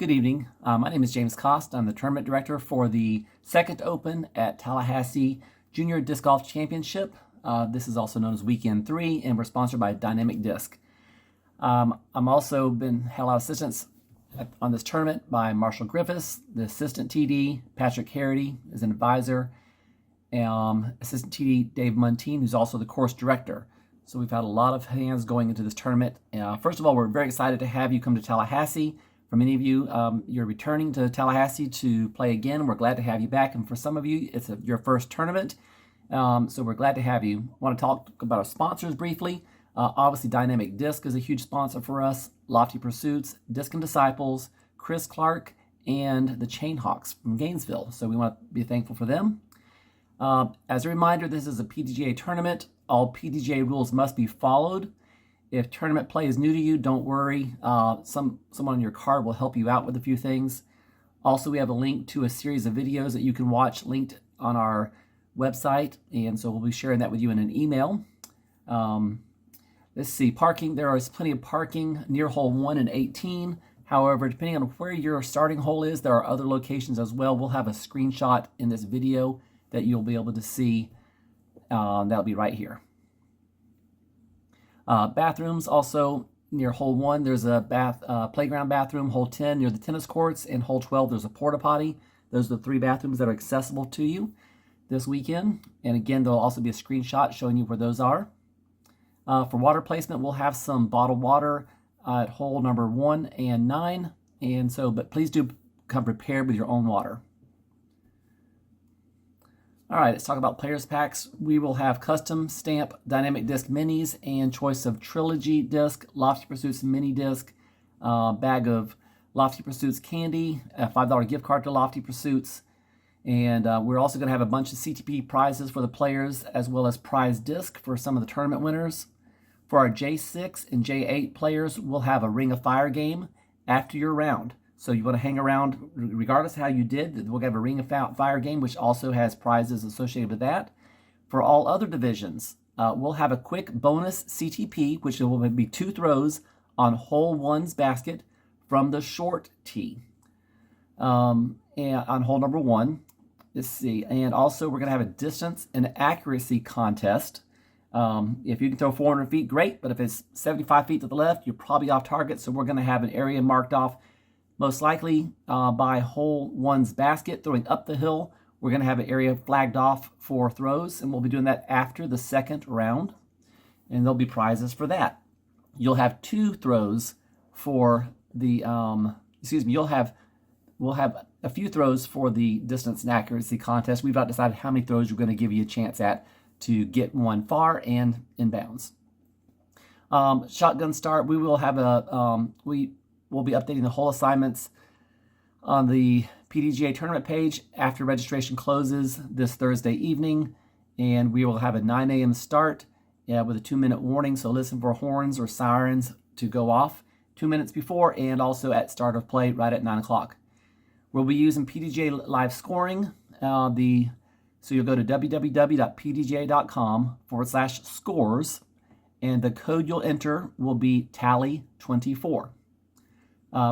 Good evening. My name is James Cost. I'm the tournament director for the Second Open at Tallahassee Junior Disc Golf Championship. This is also known as Weekend 3, and we're sponsored by Dynamic Disc. I'm also had a lot of assistance on this tournament by Marshall Griffiths, the assistant TD, Patrick Harity is an advisor, assistant TD Dave Muntean, who's also the course director. So we've had a lot of hands going into this tournament. First of all, we're very excited to have you come to Tallahassee. For many of you, you're returning to Tallahassee to play again. We're glad to have you back. And for some of you, it's your first tournament. So we're glad to have you. I want to talk about our sponsors briefly. Obviously, Dynamic Disc is a huge sponsor for us. Lofty Pursuits, Disc and Disciples, Chris Clark, and the Chainhawks from Gainesville. So we want to be thankful for them. As a reminder, this is a PDGA tournament. All PDGA rules must be followed. If tournament play is new to you, don't worry. Someone on your card will help you out with a few things. Also, we have a link to a series of videos that you can watch linked on our website, and so we'll be sharing that with you in an email. Let's see, parking. There is plenty of parking near hole 1 and 18. However, depending on where your starting hole is, there are other locations as well. We'll have a screenshot in this video that you'll be able to see. That'll be right here. Bathrooms also near hole 1. There's a playground bathroom. Hole 10 near the tennis courts, and hole 12 there's a porta potty. Those are the 3 bathrooms that are accessible to you this weekend. And again, there'll also be a screenshot showing you where those are. For water placement, we'll have some bottled water at hole number 1 and 9. But please do come prepared with your own water. All right, let's talk about players packs. We will have custom stamp Dynamic Disc minis and choice of Trilogy disc, Lofty Pursuits mini disc, bag of Lofty Pursuits candy, a $5 gift card to Lofty Pursuits. And we're also going to have a bunch of CTP prizes for the players, as well as prize disc for some of the tournament winners. For our J6 and J8 players, we'll have a Ring of Fire game after your round. So you want to hang around regardless of how you did. We'll have a Ring of Fire game, which also has prizes associated with that. For all other divisions, we'll have a quick bonus CTP, which will be 2 throws on hole 1's basket from the short tee and on hole number 1. Let's see. And also, we're going to have a distance and accuracy contest. If you can throw 400 feet, great. But if it's 75 feet to the left, you're probably off target. So we're going to have an area marked off, most likely by hole 1's basket, throwing up the hill. We're going to have an area flagged off for throws, and we'll be doing that after the second round. And there'll be prizes for that. You'll have 2 throws for the, we'll have a few throws for the distance and accuracy contest. We've not decided how many throws we're going to give you a chance at to get one far and inbounds. Shotgun start, we will have we'll be updating the hole assignments on the PDGA tournament page after registration closes this Thursday evening, and we will have a 9 a.m. start with a 2-minute warning, so listen for horns or sirens to go off 2 minutes before and also at start of play right at 9 o'clock. We'll be using PDGA live scoring. So you'll go to www.pdga.com/scores, and the code you'll enter will be TALLY24.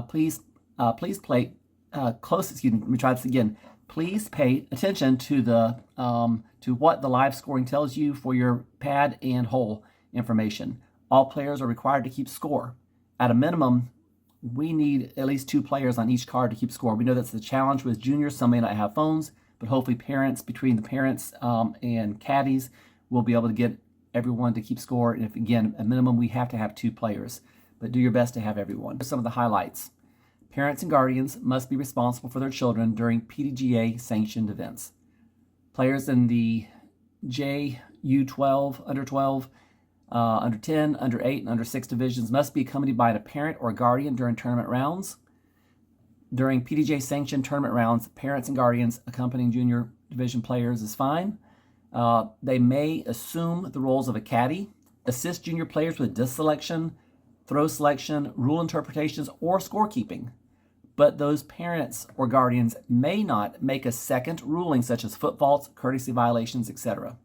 Please play close. Excuse me. Let me try this again. Please pay attention to the to what the live scoring tells you for your pad and hole information. All players are required to keep score. At a minimum, we need at least 2 players on each card to keep score. We know that's the challenge with juniors. Some may not have phones, but hopefully between the parents and caddies, will be able to get everyone to keep score. And if, again, a minimum, we have to have 2 players. But do your best to have everyone. Some of the highlights. Parents and guardians must be responsible for their children during PDGA sanctioned events. Players in the J, U12, under 12, under 10, under 8, and under 6 divisions must be accompanied by a parent or guardian during tournament rounds. During PDGA sanctioned tournament rounds, parents and guardians accompanying junior division players is fine. They may assume the roles of a caddy, assist junior players with disc selection, throw selection, rule interpretations, or scorekeeping. But those parents or guardians may not make a second ruling, such as foot faults, courtesy violations, etc.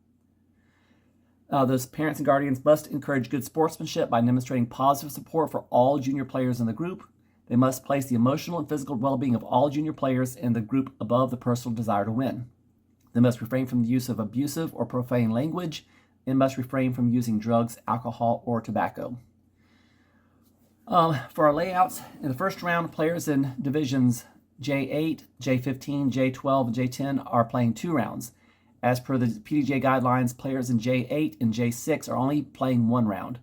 Those parents and guardians must encourage good sportsmanship by demonstrating positive support for all junior players in the group. They must place the emotional and physical well-being of all junior players in the group above the personal desire to win. They must refrain from the use of abusive or profane language and must refrain from using drugs, alcohol, or tobacco. For our layouts, in the first round, players in divisions J8, J15, J12, and J10 are playing 2 rounds. As per the PDJ guidelines, players in J8 and J6 are only playing 1 round.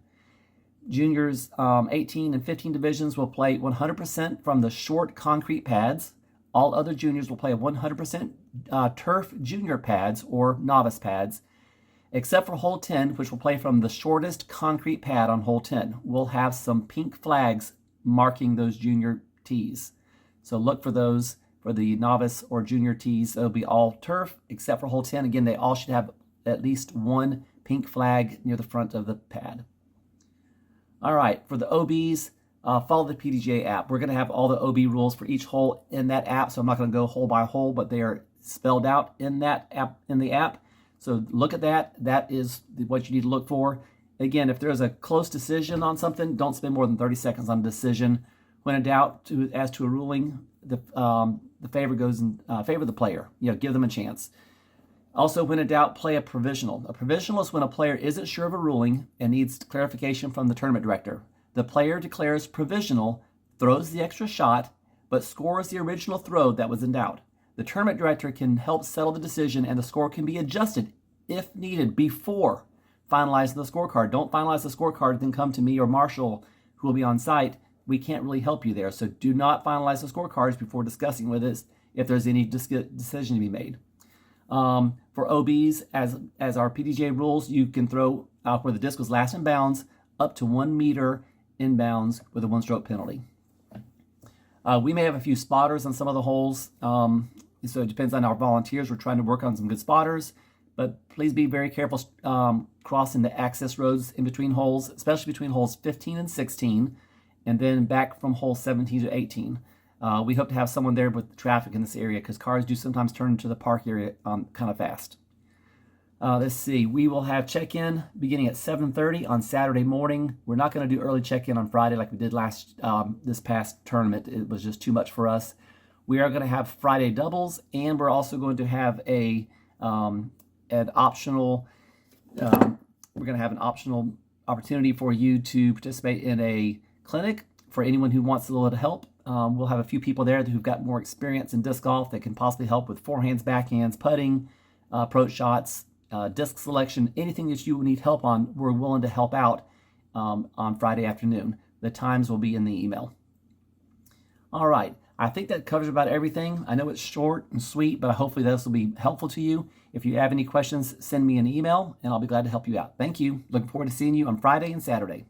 Juniors 18 and 15 divisions will play 100% from the short concrete pads. All other juniors will play 100% turf junior pads or novice pads, except for hole 10, which will play from the shortest concrete pad on hole 10. We'll have some pink flags marking those junior tees. So look for those for the novice or junior tees. It'll be all turf, except for hole 10. Again, they all should have at least 1 pink flag near the front of the pad. All right, for the OBs, follow the PDJ app. We're going to have all the OB rules for each hole in that app, so I'm not going to go hole by hole, but they are spelled out in that app, in the app. So look at that. That is what you need to look for. Again, if there's a close decision on something, don't spend more than 30 seconds on a decision. When in doubt, as to a ruling, the favor goes in favor of the player. Give them a chance. Also, when in doubt, play a provisional. A provisional is when a player isn't sure of a ruling and needs clarification from the tournament director. The player declares provisional, throws the extra shot, but scores the original throw that was in doubt. The tournament director can help settle the decision, and the score can be adjusted if needed before finalizing the scorecard. Don't finalize the scorecard, then come to me or Marshall, who will be on site. We can't really help you there. So do not finalize the scorecards before discussing with us if there's any decision to be made. For OBs, as our PDJ rules, you can throw where the disc was last in bounds up to 1 meter inbounds with a 1-stroke penalty. We may have a few spotters on some of the holes, so it depends on our volunteers. We're trying to work on some good spotters, but please be very careful crossing the access roads in between holes, especially between holes 15 and 16, and then back from hole 17 to 18. We hope to have someone there with the traffic in this area because cars do sometimes turn into the park area kind of fast. Let's see. We will have check-in beginning at 7:30 on Saturday morning. We're not going to do early check-in on Friday like we did this past tournament. It was just too much for us. We are going to have Friday doubles, and we're also going to have an optional. We're going to have an optional opportunity for you to participate in a clinic for anyone who wants a little bit of help. We'll have a few people there who've got more experience in disc golf that can possibly help with forehands, backhands, putting, approach shots, disc selection, anything that you need help on. We're willing to help out on Friday afternoon. The times will be in the email. All right. I think that covers about everything. I know it's short and sweet, but hopefully this will be helpful to you. If you have any questions, send me an email, and I'll be glad to help you out. Thank you. Looking forward to seeing you on Friday and Saturday.